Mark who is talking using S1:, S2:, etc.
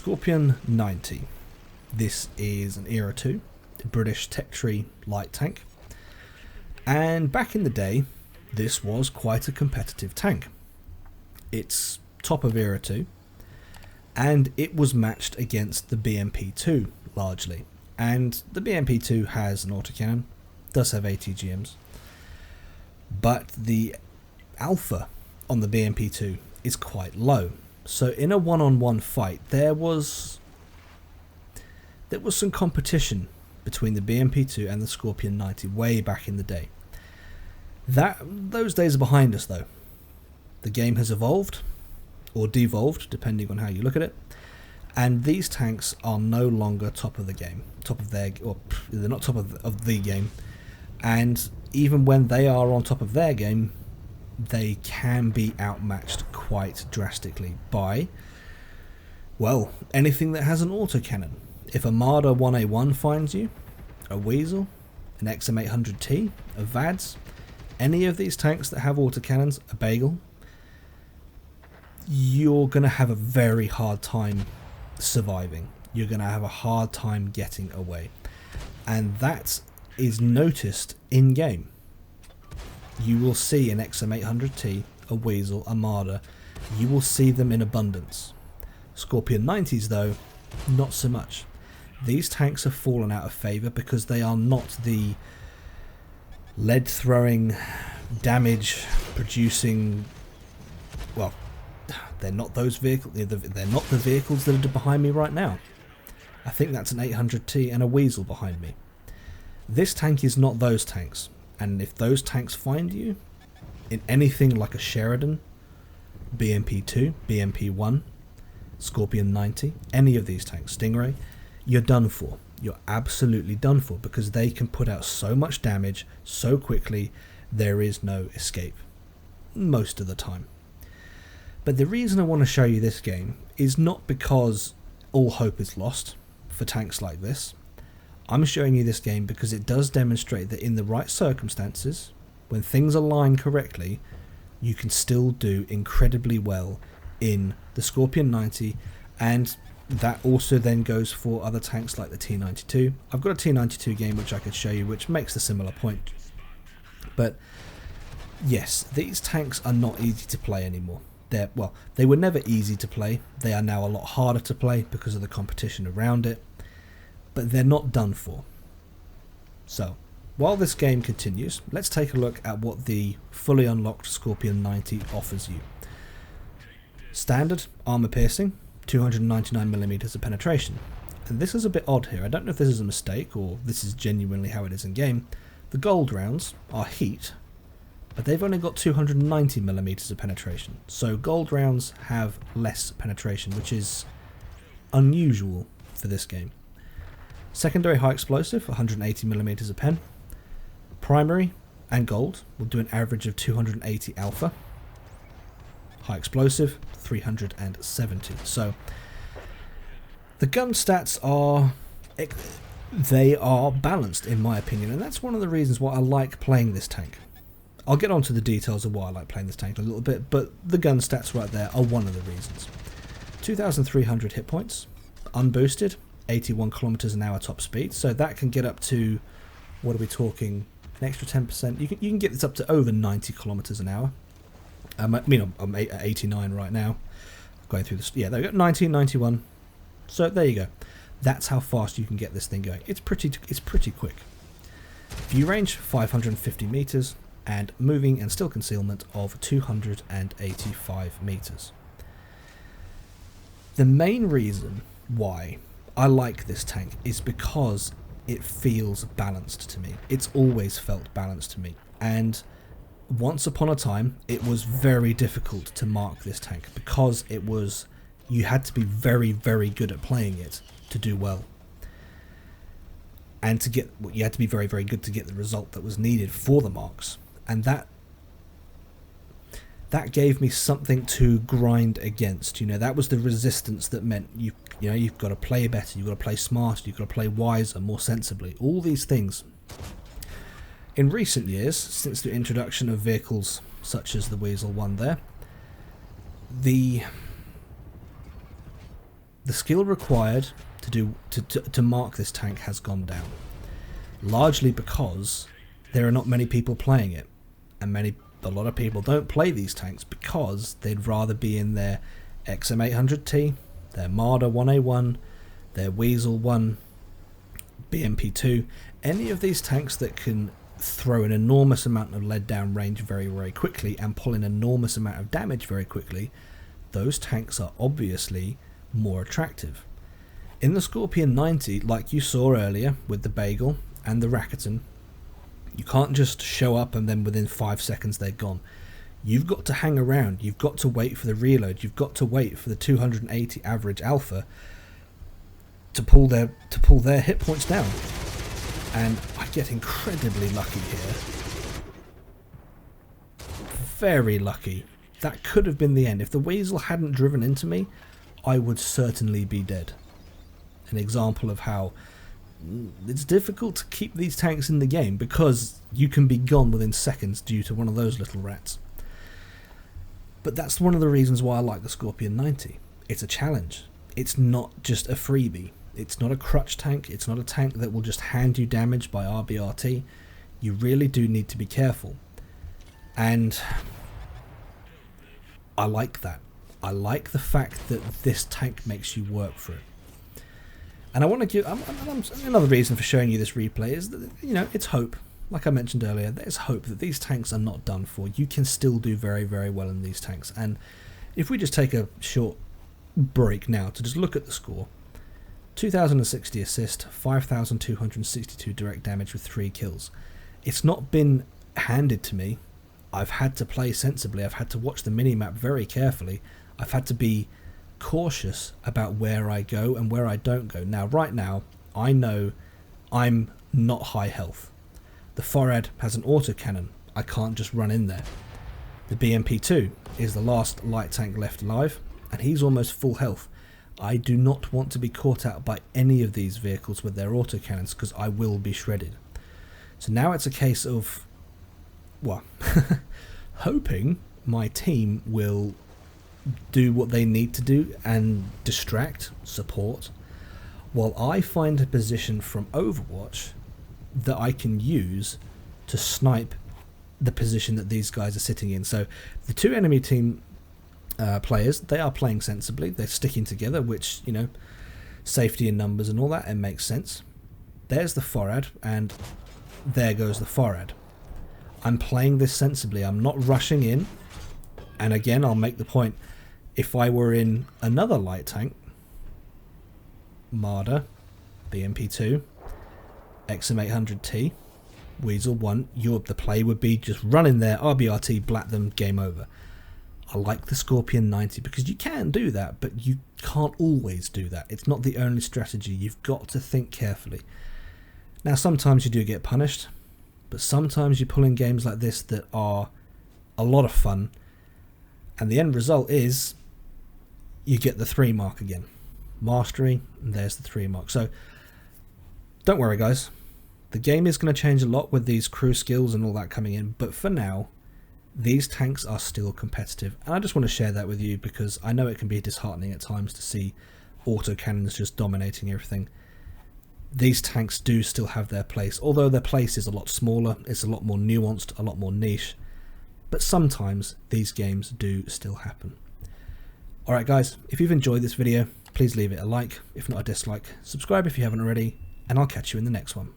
S1: Scorpion 90. This is an Era 2 British tech tree light tank. And back in the day, this was quite a competitive tank. It's top of Era 2, and it was matched against the BMP-2 largely. And the BMP-2 has an autocannon, does have ATGMs, but the alpha on the BMP-2 is quite low. So in a one-on-one fight, there was some competition between the BMP-2 and the Scorpion 90 way back in the day. Those days are behind us though. The game has evolved, or devolved, depending on how you look at it, and these tanks are no longer top of the game, they're not top of the game, and even when they are on top of their game, they can be outmatched quite drastically by, well, anything that has an autocannon. If a Marder 1A1 finds you, a Weasel, an XM800T, a VADS, any of these tanks that have autocannons, a Bagel, you're going to have a very hard time surviving. You're going to have a hard time getting away. And that is noticed in game. You will see an XM800T, a Weasel, a Marder. You will see them in abundance. Scorpion 90s though, not so much. These tanks have fallen out of favour because they are not the lead throwing, damage producing, well, they're not those vehicles. They're not the vehicles that are behind me right now. I think that's an 800T and a Weasel behind me. This tank is not those tanks, and if those tanks find you in anything like a Sheridan, BMP-2, BMP-1, Scorpion 90, any of these tanks, Stingray, you're done for. You're absolutely done for, because they can put out so much damage so quickly, there is no escape most of the time. But the reason I want to show you this game is not because all hope is lost for tanks like this. I'm showing you this game because it does demonstrate that in the right circumstances, when things align correctly, you can still do incredibly well in the Scorpion 90, and that also then goes for other tanks like the T92. I've got a T92 game which I could show you which makes a similar point. But yes, these tanks are not easy to play anymore. They were never easy to play. They are now a lot harder to play because of the competition around it. But they're not done for. So, while this game continues, let's take a look at what the fully unlocked Scorpion 90 offers you. Standard armor piercing, 299mm of penetration. And this is a bit odd here. I don't know if this is a mistake or this is genuinely how it is in game. The gold rounds are heat, but they've only got 290mm of penetration. So gold rounds have less penetration, which is unusual for this game. Secondary high explosive, 180mm of pen. Primary and gold will do an average of 280 alpha. High explosive, 370. So the gun stats are balanced in my opinion, and that's one of the reasons why I like playing this tank. I'll get onto the details of why I like playing this tank in a little bit, but the gun stats right there are one of the reasons. 2,300 hit points, unboosted, 81 kilometers an hour top speed, so that can get up to, what are we talking, an extra 10%. You can get this up to over 90 kilometers an hour. I'm at 89 right now. Going through this, yeah, there we go, 90, 91. So there you go. That's how fast you can get this thing going. It's pretty quick. View range 550 meters, and moving and still concealment of 285 meters. The main reason why I like this tank is because it feels balanced to me. It's always felt balanced to me, and once upon a time it was very difficult to mark this tank because you had to be very, very good at playing it to do well, and you had to be very, very good to get the result that was needed for the marks. And that gave me something to grind against. That was the resistance that meant you've got to play better, you've got to play smarter, you've got to play wiser, more sensibly. All these things. In recent years, since the introduction of vehicles such as the Weasel one there, the the skill required to mark this tank has gone down, largely because there are not many people playing it, and a lot of people don't play these tanks because they'd rather be in their XM800T, their Marder 1A1, their Weasel 1, BMP2, any of these tanks that can throw an enormous amount of lead down range very, very quickly and pull an enormous amount of damage very quickly. Those tanks are obviously more attractive. In the Scorpion 90, like you saw earlier with the Bagel and the Rakuten, you can't just show up and then within 5 seconds they're gone. You've got to hang around, you've got to wait for the reload, you've got to wait for the 280 average alpha to pull their hit points down. And I get incredibly lucky here. Very lucky. That could have been the end. If the Weasel hadn't driven into me, I would certainly be dead. An example of how it's difficult to keep these tanks in the game because you can be gone within seconds due to one of those little rats. But that's one of the reasons why I like the Scorpion 90. It's a challenge. It's not just a freebie. It's not a crutch tank. It's not a tank that will just hand you damage by RBRT. You really do need to be careful. And I like that. I like the fact that this tank makes you work for it. And I want to give another reason for showing you this replay is that, you know, it's hope. Like I mentioned earlier, there's hope that these tanks are not done for. You can still do very, very well in these tanks. And if we just take a short break now to just look at the score, 2060 assist, 5,262 direct damage with 3 kills. It's not been handed to me. I've had to play sensibly. I've had to watch the minimap very carefully. I've had to be cautious about where I go and where I don't go. Now, right now, I know I'm not high health. The Forad has an autocannon. I can't just run in there. The BMP2 is the last light tank left alive, and he's almost full health. I do not want to be caught out by any of these vehicles with their autocannons because I will be shredded. So now it's a case of, well, hoping my team will do what they need to do and distract, support, while I find a position from Overwatch that I can use to snipe the position that these guys are sitting in. So the two enemy team players, they are playing sensibly. They're sticking together, which, you know, safety in numbers and all that, it makes sense. There's the Forad, and there goes the Forad. I'm playing this sensibly. I'm not rushing in. And again, I'll make the point, if I were in another light tank, Marder, BMP2, XM800T, Weasel 1, the play would be just run in there, RBRT, blat them, game over. I like the Scorpion 90 because you can do that, but you can't always do that. It's not the only strategy. You've got to think carefully. Now, sometimes you do get punished, but sometimes you pull in games like this that are a lot of fun, and the end result is you get the 3 mark again. Mastery, and there's the 3 mark. So don't worry, guys. The game is going to change a lot with these crew skills and all that coming in, but for now, these tanks are still competitive. And I just want to share that with you because I know it can be disheartening at times to see autocannons just dominating everything. These tanks do still have their place, although their place is a lot smaller, it's a lot more nuanced, a lot more niche. But sometimes these games do still happen. Alright guys, if you've enjoyed this video, please leave it a like, if not a dislike. Subscribe if you haven't already, and I'll catch you in the next one.